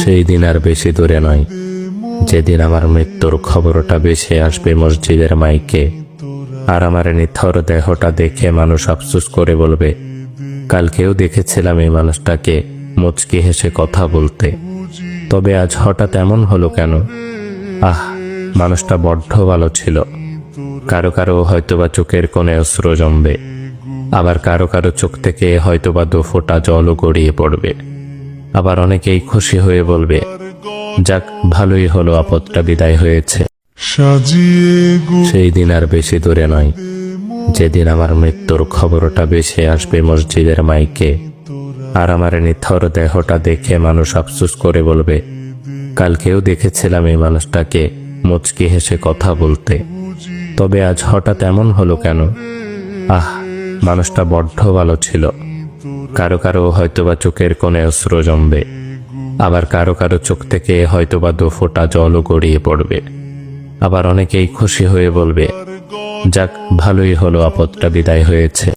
সেই দিন আর বেশি দূরে নয়, যেদিন আমার মৃত্যুর খবরটা ভেসে আসবে মসজিদের মাইকে, আর আমার নিথর দেহটা দেখে মানুষ আফসোস করে বলবে, কালকেও দেখেছিলাম এই মানুষটাকে মুচকি হেসে কথা বলতে, তবে আজ হঠাৎ এমন হলো কেন? আহ, মানুষটা বড্ড ভালো ছিল। কারো কারো হয়তোবা চোখের কোণে অশ্রু জমবে, আবার কারো কারো চোখ থেকে হয়তোবা 2 ফোঁটা জলও গড়িয়ে পড়বে। আবার অনেকেই খুশি হয়ে বলবে, যাক, ভালোই হলো, আপদটা বিদায় হয়েছে। সেই দিন আর বেশি দূরে নয়, যেদিন আমার মৃত্যুর খবরটা ভেসে আসবে মসজিদের মাইকে, আর আমার নিথর দেহটা দেখে মানুষ আফসোস করে বলবে, কালকেও দেখেছিলাম এই মানুষটাকে মুচকি হেসে কথা বলতে, তবে আজ হঠাৎ এমন হলো কেন? আহ, মানুষটা বড্ড ভালো ছিল। কারো কারো হয়তোবা চোখের কোণে অশ্রু জমবে, আবার কারো কারো চোখ থেকে হয়তোবা 2 ফোঁটা জলও গড়িয়ে পড়বে। আবার অনেকেই খুশি হয়ে বলবে, যাক, ভালোই হলো, আপদটা বিদায় হয়েছে।